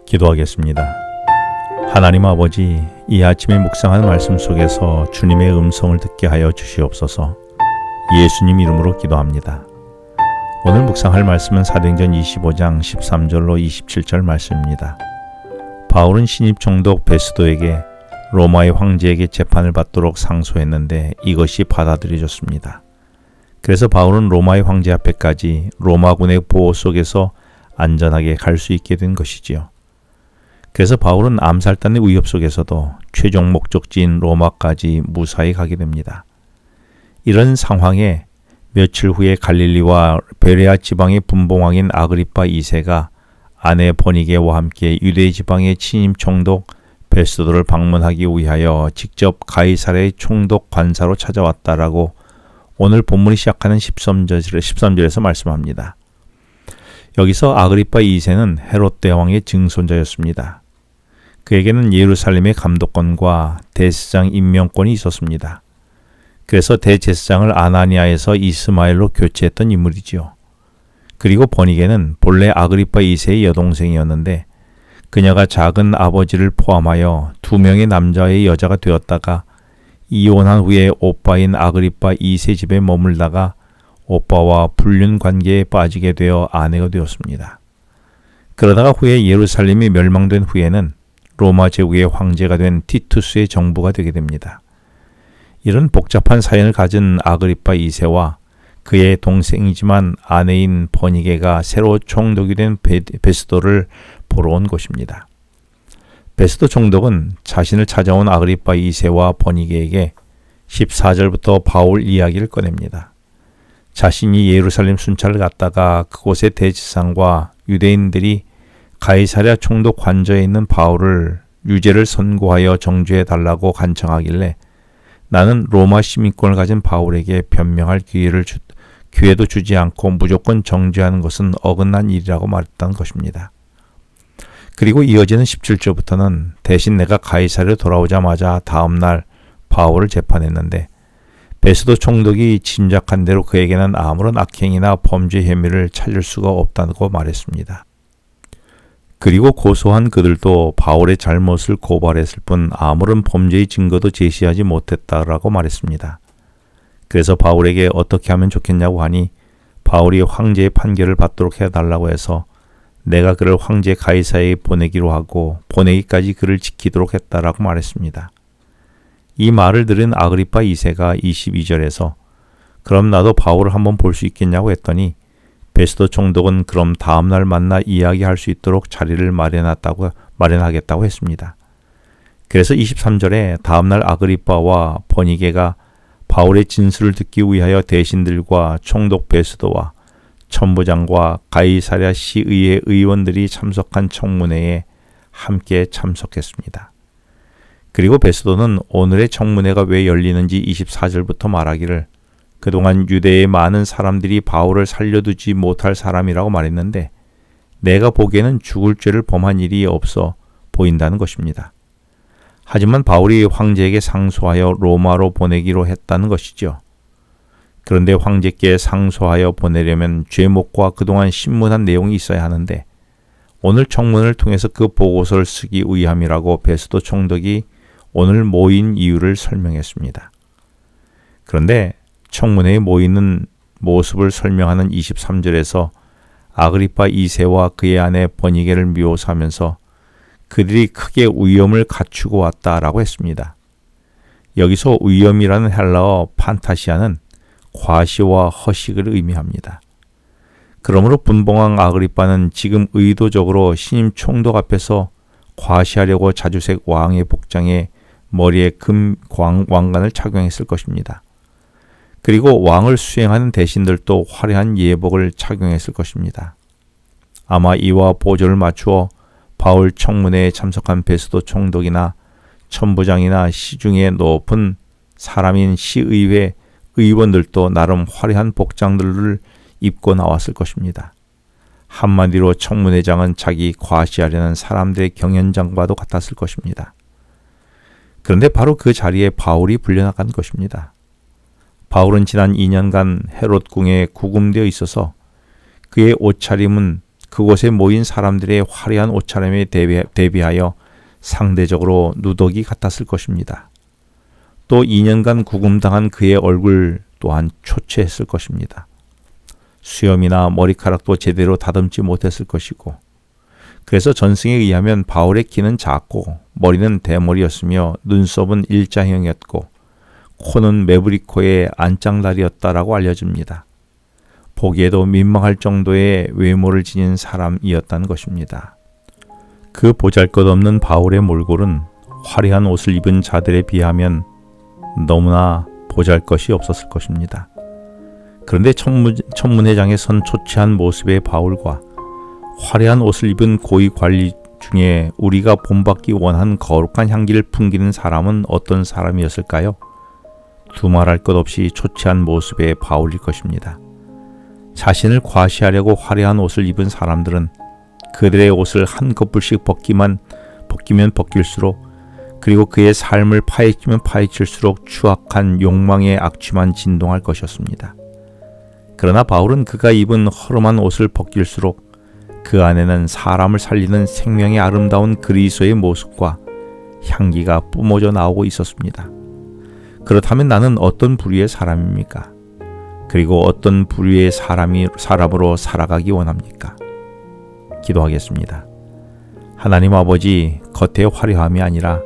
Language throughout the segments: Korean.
기도하겠습니다. 하나님 아버지, 이 아침에 묵상하는 말씀 속에서 주님의 음성을 듣게 하여 주시옵소서. 예수님 이름으로 기도합니다. 오늘 묵상할 말씀은 사도행전 25장 13절로 27절 말씀입니다. 바울은 신입 총독 베스도에게 로마의 황제에게 재판을 받도록 상소했는데 이것이 받아들여졌습니다. 그래서 바울은 로마의 황제 앞에까지 로마군의 보호 속에서 안전하게 갈 수 있게 된 것이지요. 그래서 바울은 암살단의 위협 속에서도 최종 목적지인 로마까지 무사히 가게 됩니다. 이런 상황에 며칠 후에 갈릴리와 베레아 지방의 분봉왕인 아그리파 2세가 아내 버니게와 함께 유대 지방의 친임 총독 베스도를 방문하기 위하여 직접 가이사랴의 총독 관사로 찾아왔다라고 오늘 본문이 시작하는 13절에서 말씀합니다. 여기서 아그리파 2세는 헤롯 대왕의 증손자였습니다. 그에게는 예루살렘의 감독권과 대제사장 임명권이 있었습니다. 그래서 대제사장을 아나니아에서 이스마엘로 교체했던 인물이지요. 그리고 버니게는 본래 아그리파 2세의 여동생이었는데 그녀가 작은 아버지를 포함하여 2명의 남자의 여자가 되었다가 이혼한 후에 오빠인 아그리파 2세 집에 머물다가 오빠와 불륜 관계에 빠지게 되어 아내가 되었습니다. 그러다가 후에 예루살렘이 멸망된 후에는 로마 제국의 황제가 된 티투스의 정부가 되게 됩니다. 이런 복잡한 사연을 가진 아그리파 2세와 그의 동생이지만 아내인 버니게가 새로 총독이 된 베스도를 보러 온 곳입니다. 베스도 총독은 자신을 찾아온 아그리파 2세와 버니게에게 14절부터 바울 이야기를 꺼냅니다. 자신이 예루살렘 순찰을 갔다가 그곳의 대제사장과 유대인들이 가이사랴 총독 관저에 있는 바울을 유죄를 선고하여 정죄해 달라고 간청하길래 나는 로마 시민권을 가진 바울에게 변명할 기회도 주지 않고 무조건 정죄하는 것은 어긋난 일이라고 말했다는 것입니다. 그리고 이어지는 17절부터는 대신 내가 가이사랴로 돌아오자마자 다음날 바울을 재판했는데 베스도 총독이 짐작한 대로 그에게는 아무런 악행이나 범죄 혐의를 찾을 수가 없다고 말했습니다. 그리고 고소한 그들도 바울의 잘못을 고발했을 뿐 아무런 범죄의 증거도 제시하지 못했다라고 말했습니다. 그래서 바울에게 어떻게 하면 좋겠냐고 하니 바울이 황제의 판결을 받도록 해달라고 해서 내가 그를 황제 가이사랴에 보내기로 하고 보내기까지 그를 지키도록 했다라고 말했습니다. 이 말을 들은 아그리파 2세가 22절에서 그럼 나도 바울을 한번 볼 수 있겠냐고 했더니 베스도 총독은 그럼 다음날 만나 이야기할 수 있도록 자리를 마련하겠다고 했습니다. 그래서 23절에 다음날 아그리파와 버니게가 바울의 진술을 듣기 위하여 대신들과 총독 베스도와 천부장과 가이사랴 시의회 의원들이 참석한 청문회에 함께 참석했습니다. 그리고 베스도는 오늘의 청문회가 왜 열리는지 24절부터 말하기를 그동안 유대의 많은 사람들이 바울을 살려두지 못할 사람이라고 말했는데 내가 보기에는 죽을 죄를 범한 일이 없어 보인다는 것입니다. 하지만 바울이 황제에게 상소하여 로마로 보내기로 했다는 것이죠. 그런데 황제께 상소하여 보내려면 죄목과 그동안 신문한 내용이 있어야 하는데 오늘 청문을 통해서 그 보고서를 쓰기 위함이라고 베스도 총독이 오늘 모인 이유를 설명했습니다. 그런데 청문회에 모이는 모습을 설명하는 23절에서 아그리파 2세와 그의 아내 버니게를 묘사하면서 그들이 크게 위엄을 갖추고 왔다라고 했습니다. 여기서 위엄이라는 헬라어 판타시아는 과시와 허식을 의미합니다. 그러므로 분봉왕 아그리파는 지금 의도적으로 신임 총독 앞에서 과시하려고 자주색 왕의 복장에 머리에 금 왕관을 착용했을 것입니다. 그리고 왕을 수행하는 대신들도 화려한 예복을 착용했을 것입니다. 아마 이와 보조를 맞추어 바울 청문회에 참석한 베스도 총독이나 천부장이나 시중에 높은 사람인 시의회 의원들도 나름 화려한 복장들을 입고 나왔을 것입니다. 한마디로 청문회장은 자기 과시하려는 사람들의 경연장과도 같았을 것입니다. 그런데 바로 그 자리에 바울이 불려나간 것입니다. 바울은 지난 2년간 헤롯 궁에 구금되어 있어서 그의 옷차림은 그곳에 모인 사람들의 화려한 옷차림에 대비하여 상대적으로 누더기 같았을 것입니다. 또 2년간 구금당한 그의 얼굴 또한 초췌했을 것입니다. 수염이나 머리카락도 제대로 다듬지 못했을 것이고, 그래서 전승에 의하면 바울의 키는 작고 머리는 대머리였으며 눈썹은 일자형이었고 코는 메브리코의 안장다리였다라고 알려집니다. 보기에도 민망할 정도의 외모를 지닌 사람이었다는 것입니다. 그 보잘것없는 바울의 몰골은 화려한 옷을 입은 자들에 비하면 너무나 보잘것이 없었을 것입니다. 그런데 청문회장에 선 초췌한 모습의 바울과 화려한 옷을 입은 고위 관리 중에 우리가 본받기 원한 거룩한 향기를 풍기는 사람은 어떤 사람이었을까요? 두말할 것 없이 초췌한 모습의 바울일 것입니다. 자신을 과시하려고 화려한 옷을 입은 사람들은 그들의 옷을 한 커플씩 벗기면 벗길수록, 그리고 그의 삶을 파헤치면 파헤칠수록 추악한 욕망의 악취만 진동할 것이었습니다. 그러나 바울은 그가 입은 허름한 옷을 벗길수록 그 안에는 사람을 살리는 생명의 아름다운 그리스도의 모습과 향기가 뿜어져 나오고 있었습니다. 그렇다면 나는 어떤 부류의 사람입니까? 그리고 어떤 부류의 사람으로 살아가기 원합니까? 기도하겠습니다. 하나님 아버지, 겉의 화려함이 아니라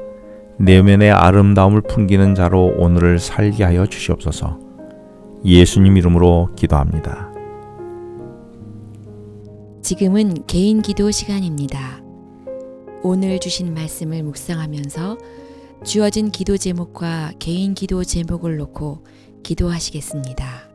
내면의 아름다움을 풍기는 자로 오늘을 살게 하여 주시옵소서. 예수님 이름으로 기도합니다. 지금은 개인 기도 시간입니다. 오늘 주신 말씀을 묵상하면서 주어진 기도 제목과 개인 기도 제목을 놓고 기도하시겠습니다.